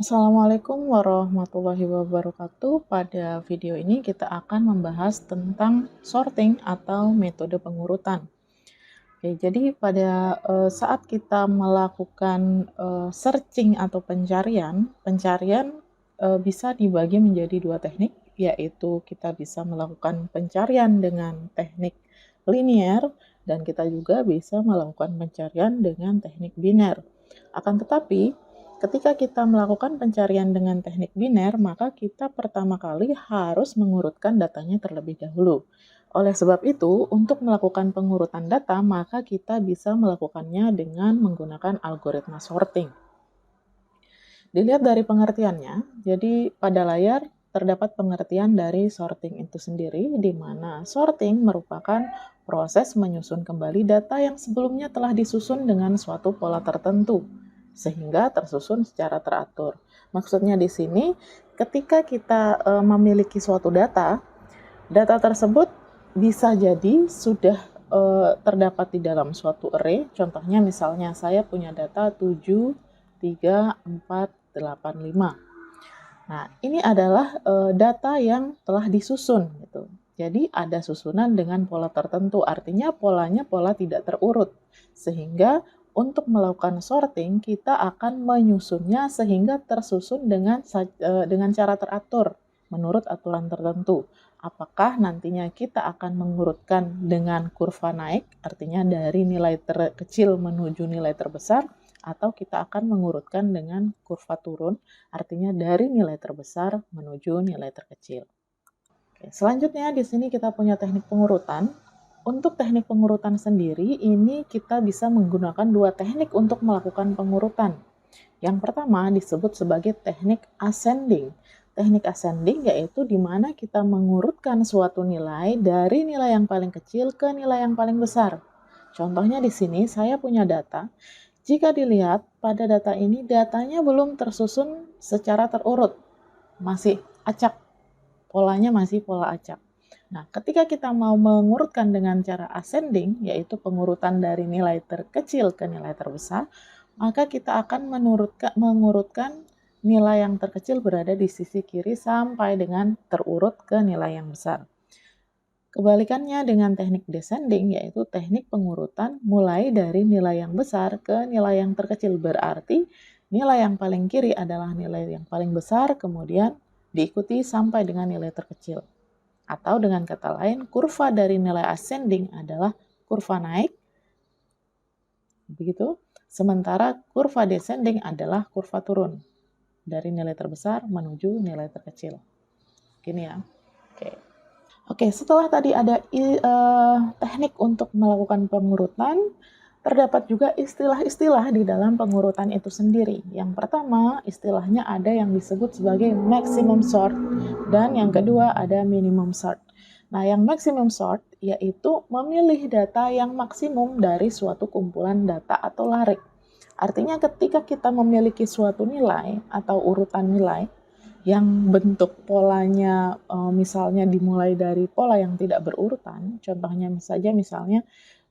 Assalamualaikum warahmatullahi wabarakatuh. Pada video ini kita akan membahas tentang sorting atau metode pengurutan. Oke, jadi pada saat kita melakukan searching atau pencarian bisa dibagi menjadi dua teknik, yaitu kita bisa melakukan pencarian dengan teknik linear dan kita juga bisa melakukan pencarian dengan teknik biner. Akan tetapi, ketika kita melakukan pencarian dengan teknik biner, maka kita pertama kali harus mengurutkan datanya terlebih dahulu. Oleh sebab itu, untuk melakukan pengurutan data, maka kita bisa melakukannya dengan menggunakan algoritma sorting. Dilihat dari pengertiannya, jadi pada layar terdapat pengertian dari sorting itu sendiri, di mana sorting merupakan proses menyusun kembali data yang sebelumnya telah disusun dengan suatu pola tertentu, sehingga tersusun secara teratur. Maksudnya di sini, ketika kita memiliki suatu data tersebut bisa jadi sudah terdapat di dalam suatu array. Contohnya misalnya saya punya data 7, 3, 4, 8, 5. Nah, ini adalah data yang telah disusun gitu. Jadi ada susunan dengan pola tertentu, artinya polanya pola tidak terurut. Sehingga untuk melakukan sorting kita akan menyusunnya sehingga tersusun dengan cara teratur menurut aturan tertentu. Apakah nantinya kita akan mengurutkan dengan kurva naik, artinya dari nilai terkecil menuju nilai terbesar, atau kita akan mengurutkan dengan kurva turun, artinya dari nilai terbesar menuju nilai terkecil. Oke, selanjutnya di sini kita punya teknik pengurutan. Untuk teknik pengurutan sendiri, ini kita bisa menggunakan dua teknik untuk melakukan pengurutan. Yang pertama disebut sebagai teknik ascending. Teknik ascending yaitu di mana kita mengurutkan suatu nilai dari nilai yang paling kecil ke nilai yang paling besar. Contohnya di sini saya punya data. Jika dilihat pada data ini, datanya belum tersusun secara terurut. Masih acak. Polanya masih pola acak. Nah, ketika kita mau mengurutkan dengan cara ascending, yaitu pengurutan dari nilai terkecil ke nilai terbesar, maka kita akan mengurutkan nilai yang terkecil berada di sisi kiri sampai dengan terurut ke nilai yang besar. Kebalikannya dengan teknik descending, yaitu teknik pengurutan mulai dari nilai yang besar ke nilai yang terkecil. Berarti nilai yang paling kiri adalah nilai yang paling besar, kemudian diikuti sampai dengan nilai terkecil. Atau dengan kata lain, kurva dari nilai ascending adalah kurva naik, begitu. Sementara kurva descending adalah kurva turun dari nilai terbesar menuju nilai terkecil. Gini ya. Oke, setelah tadi ada teknik untuk melakukan pengurutan, terdapat juga istilah-istilah di dalam pengurutan itu sendiri. Yang pertama, istilahnya ada yang disebut sebagai maximum sort, dan yang kedua ada minimum sort. Nah, yang maximum sort yaitu memilih data yang maksimum dari suatu kumpulan data atau larik. Artinya ketika kita memiliki suatu nilai atau urutan nilai yang bentuk polanya misalnya dimulai dari pola yang tidak berurutan, contohnya saja misalnya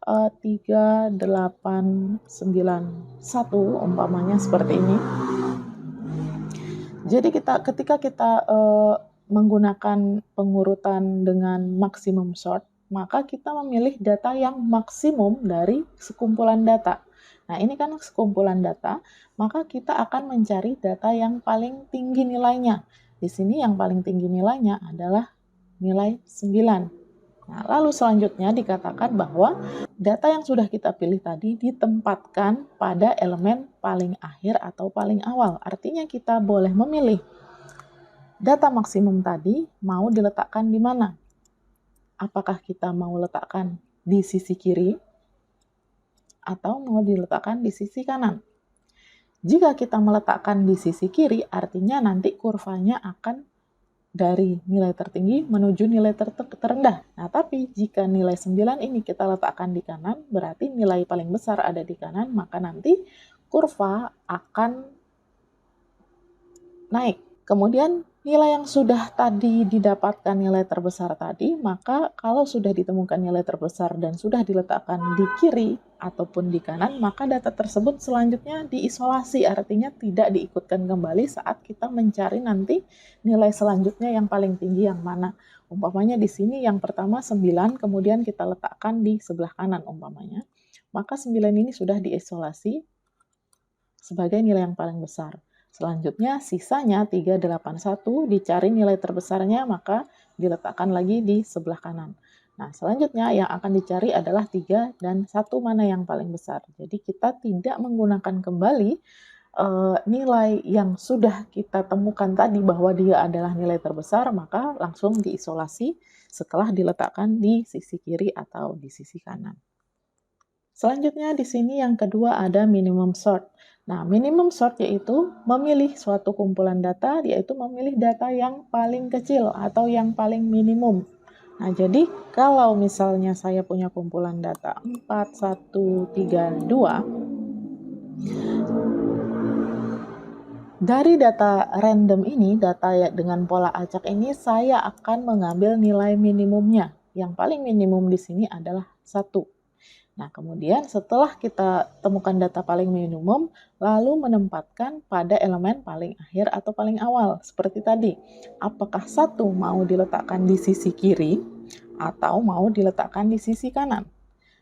3, 8, 9, 1 umpamanya seperti ini. Jadi ketika kita menggunakan pengurutan dengan maximum sort, maka kita memilih data yang maksimum dari sekumpulan data. Nah, ini kan sekumpulan data, maka kita akan mencari data yang paling tinggi nilainya. Di sini yang paling tinggi nilainya adalah nilai 9. Nah, lalu selanjutnya dikatakan bahwa data yang sudah kita pilih tadi ditempatkan pada elemen paling akhir atau paling awal. Artinya kita boleh memilih data maksimum tadi mau diletakkan di mana. Apakah kita mau letakkan di sisi kiri atau mau diletakkan di sisi kanan. Jika kita meletakkan di sisi kiri, artinya nanti kurvanya akan dari nilai tertinggi menuju nilai terendah. Nah, tapi jika nilai 9 ini kita letakkan di kanan, berarti nilai paling besar ada di kanan, maka nanti kurva akan naik. Kemudian nilai yang sudah tadi didapatkan nilai terbesar tadi, maka kalau sudah ditemukan nilai terbesar dan sudah diletakkan di kiri ataupun di kanan, maka data tersebut selanjutnya diisolasi, artinya tidak diikutkan kembali saat kita mencari nanti nilai selanjutnya yang paling tinggi yang mana. Umpamanya di sini yang pertama 9, kemudian kita letakkan di sebelah kanan umpamanya, maka 9 ini sudah diisolasi sebagai nilai yang paling besar. Selanjutnya sisanya 381 dicari nilai terbesarnya, maka diletakkan lagi di sebelah kanan. Nah, selanjutnya yang akan dicari adalah 3 dan 1 mana yang paling besar. Jadi kita tidak menggunakan kembali nilai yang sudah kita temukan tadi bahwa dia adalah nilai terbesar, maka langsung diisolasi setelah diletakkan di sisi kiri atau di sisi kanan. Selanjutnya di sini yang kedua ada minimum sort. Nah, minimum sort yaitu memilih suatu kumpulan data, yaitu memilih data yang paling kecil atau yang paling minimum. Nah, jadi kalau misalnya saya punya kumpulan data 4, 1, 3, 2, dari data random ini, data dengan pola acak ini, saya akan mengambil nilai minimumnya. Yang paling minimum di sini adalah 1. Nah, kemudian setelah kita temukan data paling minimum, lalu menempatkan pada elemen paling akhir atau paling awal. Seperti tadi, apakah 1 mau diletakkan di sisi kiri atau mau diletakkan di sisi kanan?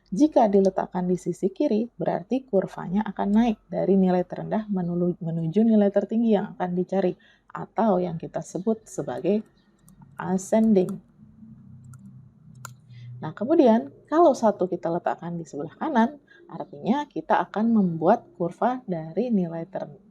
Jika diletakkan di sisi kiri, berarti kurvanya akan naik dari nilai terendah menuju nilai tertinggi yang akan dicari, atau yang kita sebut sebagai ascending. Nah, kemudian kalau 1 kita letakkan di sebelah kanan, artinya kita akan membuat kurva dari nilai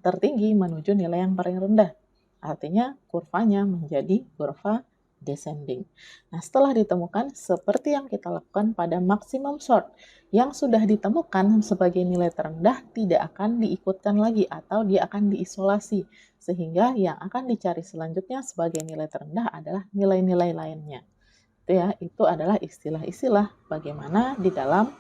tertinggi menuju nilai yang paling rendah. Artinya kurvanya menjadi kurva descending. Nah, setelah ditemukan seperti yang kita lakukan pada maximum sort, yang sudah ditemukan sebagai nilai terendah tidak akan diikutkan lagi atau dia akan diisolasi, sehingga yang akan dicari selanjutnya sebagai nilai terendah adalah nilai-nilai lainnya. Itu adalah istilah-istilah bagaimana di dalam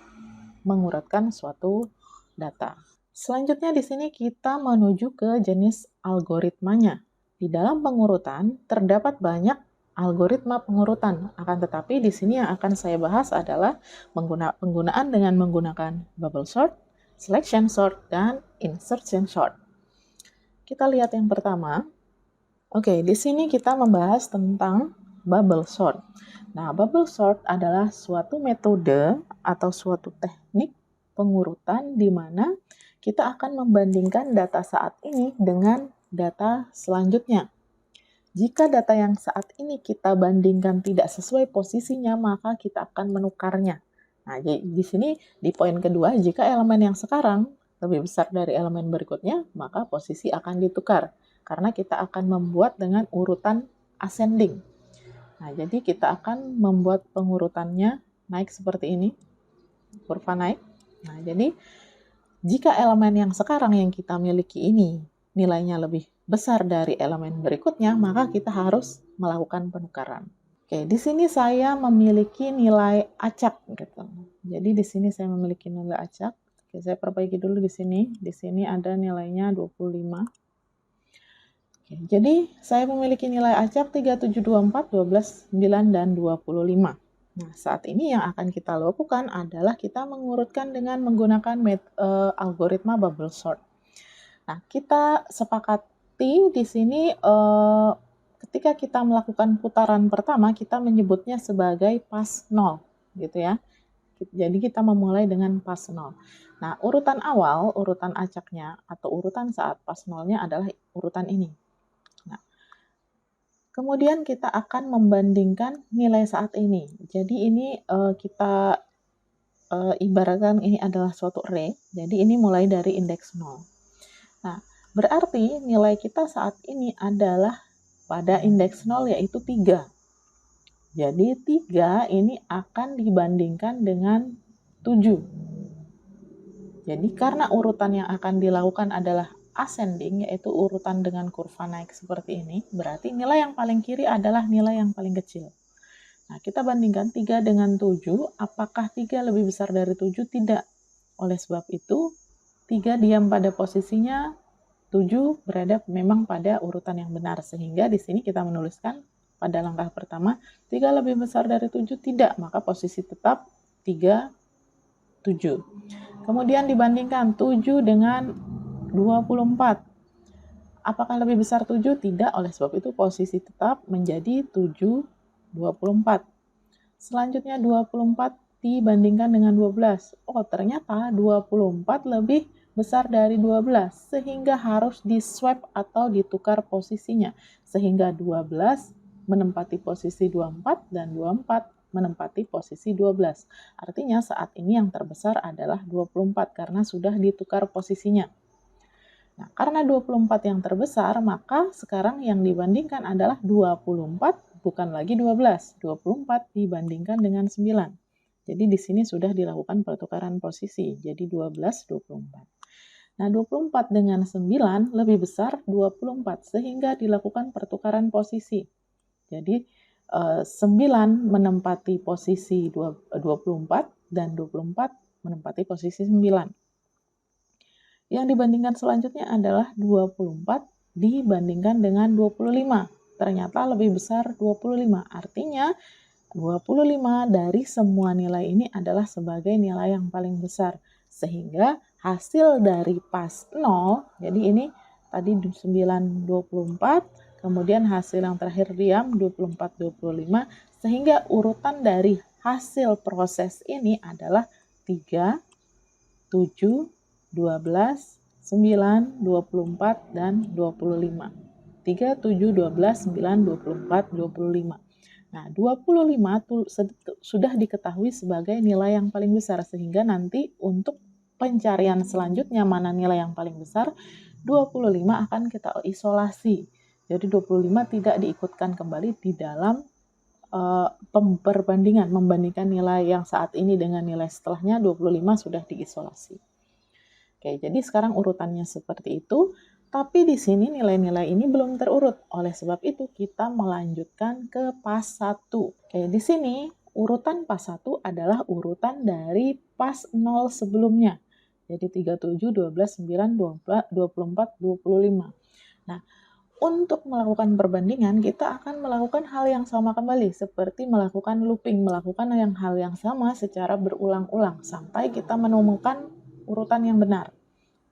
menguratkan suatu data. Selanjutnya di sini kita menuju ke jenis algoritmanya. Di dalam pengurutan terdapat banyak algoritma pengurutan, akan tetapi di sini yang akan saya bahas adalah penggunaan dengan menggunakan bubble sort, selection sort, dan insertion sort. Kita lihat yang pertama. Oke, di sini kita membahas tentang bubble sort. Nah, bubble sort adalah suatu metode atau suatu teknik pengurutan di mana kita akan membandingkan data saat ini dengan data selanjutnya. Jika data yang saat ini kita bandingkan tidak sesuai posisinya, maka kita akan menukarnya. Nah, di sini di poin kedua, jika elemen yang sekarang lebih besar dari elemen berikutnya, maka posisi akan ditukar. Karena kita akan membuat dengan urutan ascending. Nah, jadi kita akan membuat pengurutannya naik seperti ini, kurva naik. Nah, jadi jika elemen yang sekarang yang kita miliki ini nilainya lebih besar dari elemen berikutnya, maka kita harus melakukan penukaran. Oke, di sini saya memiliki nilai acak gitu. Jadi di sini saya memiliki nilai acak. Oke, saya perbaiki dulu di sini. Di sini ada nilainya 25. Jadi, saya memiliki nilai acak 3724, 12, 9, dan 25. Nah, saat ini yang akan kita lakukan adalah kita mengurutkan dengan menggunakan algoritma bubble sort. Nah, kita sepakati di sini ketika kita melakukan putaran pertama, kita menyebutnya sebagai pas 0, gitu ya. Jadi kita memulai dengan pas 0. Nah, urutan awal, urutan acaknya, atau urutan saat pas 0-nya adalah urutan ini. Kemudian kita akan membandingkan nilai saat ini. Jadi ini kita ibaratkan ini adalah suatu array. Jadi ini mulai dari indeks 0. Nah, berarti nilai kita saat ini adalah pada indeks 0 yaitu 3. Jadi 3 ini akan dibandingkan dengan 7. Jadi karena urutan yang akan dilakukan adalah ascending, yaitu urutan dengan kurva naik seperti ini, berarti nilai yang paling kiri adalah nilai yang paling kecil. Nah, kita bandingkan 3 dengan 7, apakah 3 lebih besar dari 7? Tidak. Oleh sebab itu, 3 diam pada posisinya, 7 berada memang pada urutan yang benar. Sehingga di sini kita menuliskan pada langkah pertama, 3 lebih besar dari 7 tidak, maka posisi tetap 3, 7. Kemudian dibandingkan 7 dengan 24. Apakah lebih besar 7? Tidak, oleh sebab itu posisi tetap menjadi 7, 24. Selanjutnya 24 dibandingkan dengan 12. Oh, ternyata 24 lebih besar dari 12, sehingga harus di-swap atau ditukar posisinya. Sehingga 12 menempati posisi 24 dan 24 menempati posisi 12. Artinya saat ini yang terbesar adalah 24 karena sudah ditukar posisinya. Nah, karena 24 yang terbesar, maka sekarang yang dibandingkan adalah 24 bukan lagi 12. 24 dibandingkan dengan 9. Jadi di sini sudah dilakukan pertukaran posisi. Jadi 12, 24. Nah, 24 dengan 9 lebih besar 24 sehingga dilakukan pertukaran posisi. Jadi 9 menempati posisi 24 dan 24 menempati posisi 9. Yang dibandingkan selanjutnya adalah 24 dibandingkan dengan 25. Ternyata lebih besar 25. Artinya 25 dari semua nilai ini adalah sebagai nilai yang paling besar. Sehingga hasil dari pas 0, jadi ini tadi 9, 24, kemudian hasil yang terakhir diam 24, 25, sehingga urutan dari hasil proses ini adalah 3, 7, 12, 9, 24, dan 25. 3, 7, 12, 9, 24, 25. Nah, 25 sudah diketahui sebagai nilai yang paling besar, sehingga nanti untuk pencarian selanjutnya mana nilai yang paling besar, 25 akan kita isolasi. Jadi 25 tidak diikutkan kembali di dalam perbandingan, membandingkan nilai yang saat ini dengan nilai setelahnya, 25 sudah diisolasi. Oke, jadi sekarang urutannya seperti itu, tapi di sini nilai-nilai ini belum terurut. Oleh sebab itu kita melanjutkan ke pas 1. Oke, di sini urutan pas 1 adalah urutan dari pas 0 sebelumnya. Jadi 37, 12, 9, 24, 25. Nah, untuk melakukan perbandingan, kita akan melakukan hal yang sama kembali, seperti melakukan looping, melakukan hal yang sama secara berulang-ulang, sampai kita menemukan urutan yang benar.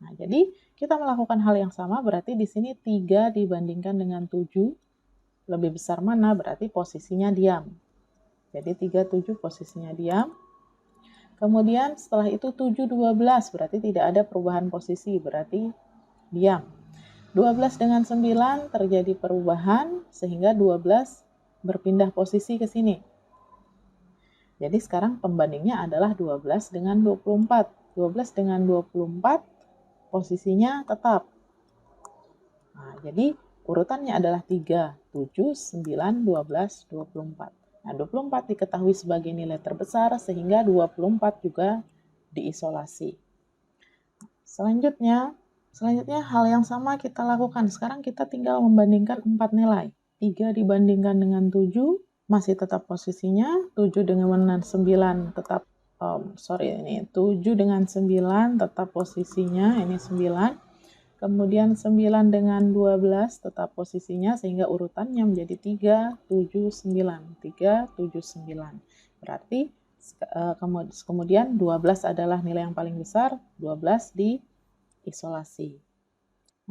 Nah, jadi kita melakukan hal yang sama, berarti di sini 3 dibandingkan dengan 7, lebih besar mana? Berarti posisinya diam. Jadi 3, 7 posisinya diam. Kemudian setelah itu 7, 12, berarti tidak ada perubahan posisi, berarti diam. 12 dengan 9 terjadi perubahan, sehingga 12 berpindah posisi ke sini. Jadi sekarang pembandingnya adalah 12 dengan 24. 12 dengan 24 posisinya tetap. Nah, jadi urutannya adalah 3, 7, 9, 12, 24. Nah, 24 diketahui sebagai nilai terbesar sehingga 24 juga diisolasi. Selanjutnya hal yang sama kita lakukan. Sekarang kita tinggal membandingkan 4 nilai. 3 dibandingkan dengan 7 masih tetap posisinya, 7 dengan 9 tetap 7 dengan 9 tetap posisinya, ini 9. Kemudian 9 dengan 12 tetap posisinya, sehingga urutannya menjadi 3, 7, 9. 3, 7, 9. Berarti kemudian 12 adalah nilai yang paling besar, 12 diisolasi.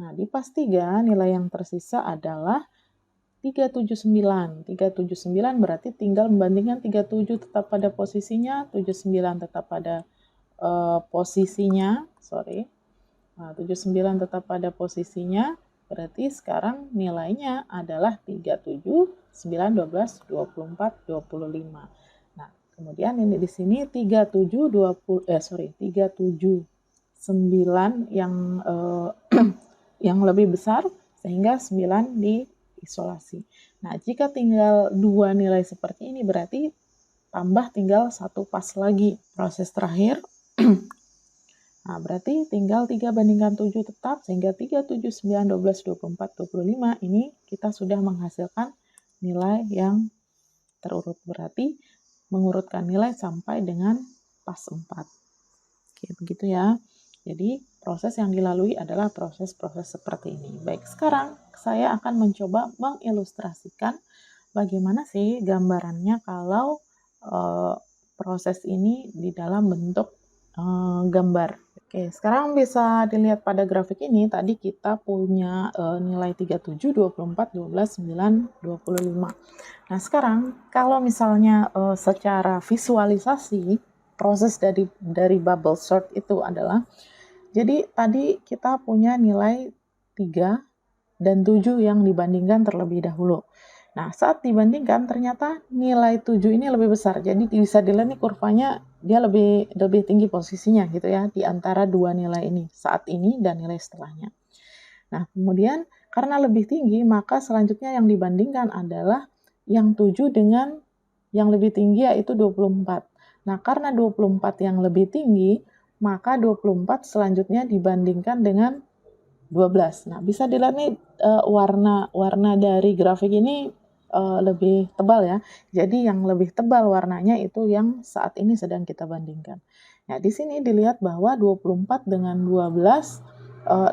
Nah, di pas 3 nilai yang tersisa adalah 379. 379 berarti tinggal membandingkan 37 tetap pada posisinya, 79 tetap pada posisinya, Nah, 79 tetap pada posisinya, berarti sekarang nilainya adalah 37, 9, 12, 24, 25. Nah, kemudian ini di sini 37, 9 yang lebih besar, sehingga 9 diisolasi. Nah, jika tinggal 2 nilai seperti ini, berarti tambah tinggal 1 pas lagi. Proses terakhir, nah, berarti tinggal 3 bandingkan 7 tetap, sehingga 3, 7, 9, 12, 24, 25, ini kita sudah menghasilkan nilai yang terurut. Berarti mengurutkan nilai sampai dengan pas 4. Oke, begitu ya. Jadi proses yang dilalui adalah proses-proses seperti ini. Baik, sekarang saya akan mencoba mengilustrasikan bagaimana sih gambarannya kalau proses ini di dalam bentuk gambar. Oke, sekarang bisa dilihat pada grafik ini, tadi kita punya nilai 37, 24, 12, 9, 25. Nah, sekarang kalau misalnya secara visualisasi, proses dari bubble sort itu adalah, jadi tadi kita punya nilai 3 dan 7 yang dibandingkan terlebih dahulu. Nah, saat dibandingkan ternyata nilai 7 ini lebih besar. Jadi bisa dilihat nih kurvanya dia lebih tinggi posisinya gitu ya di antara dua nilai ini, saat ini dan nilai setelahnya. Nah, kemudian karena lebih tinggi, maka selanjutnya yang dibandingkan adalah yang 7 dengan yang lebih tinggi yaitu 24. Nah, karena 24 yang lebih tinggi, maka 24 selanjutnya dibandingkan dengan 12. Nah, bisa dilihat nih warna dari grafik ini lebih tebal ya. Jadi yang lebih tebal warnanya itu yang saat ini sedang kita bandingkan. Nah, di sini dilihat bahwa 24 dengan 12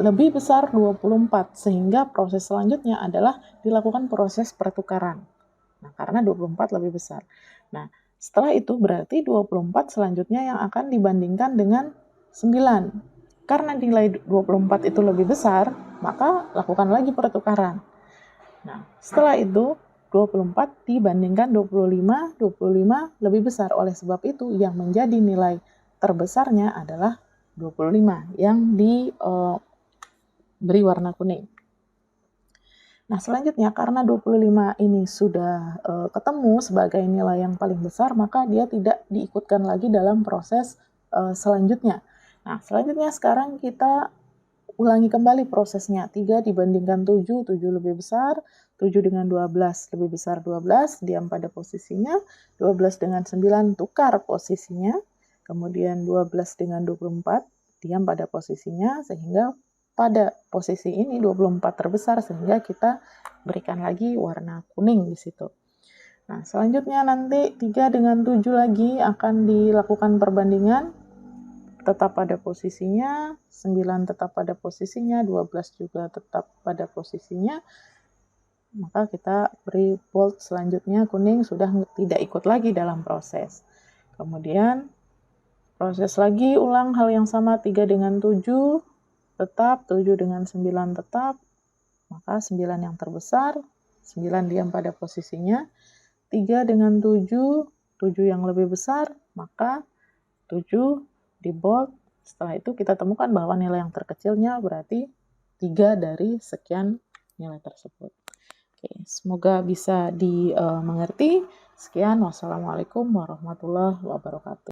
lebih besar 24, sehingga proses selanjutnya adalah dilakukan proses pertukaran. Nah, karena 24 lebih besar. Nah, setelah itu berarti 24 selanjutnya yang akan dibandingkan dengan 9. Karena nilai 24 itu lebih besar, maka lakukan lagi pertukaran. Nah, setelah itu 24 dibandingkan 25, 25 lebih besar. Oleh sebab itu yang menjadi nilai terbesarnya adalah 25 yang diberi warna kuning. Nah, selanjutnya karena 25 ini sudah ketemu sebagai nilai yang paling besar, maka dia tidak diikutkan lagi dalam proses selanjutnya. Nah, selanjutnya sekarang kita ulangi kembali prosesnya. 3 dibandingkan 7, 7 lebih besar, 7 dengan 12 lebih besar 12, diam pada posisinya, 12 dengan 9 tukar posisinya, kemudian 12 dengan 24 diam pada posisinya, sehingga pada posisi ini 24 terbesar, sehingga kita berikan lagi warna kuning di situ. Nah, selanjutnya nanti 3 dengan 7 lagi akan dilakukan perbandingan, tetap pada posisinya, 9 tetap pada posisinya, 12 juga tetap pada posisinya, maka kita beri bold selanjutnya kuning, sudah tidak ikut lagi dalam proses. Kemudian proses lagi, ulang hal yang sama, 3 dengan 7 tetap, 7 dengan 9 tetap, maka 9 yang terbesar, 9 diam pada posisinya, 3 dengan 7, 7 yang lebih besar, maka 7 di bold. Setelah itu kita temukan bahwa nilai yang terkecilnya berarti 3 dari sekian nilai tersebut. Oke, semoga bisa dimengerti. Sekian, wassalamualaikum warahmatullahi wabarakatuh.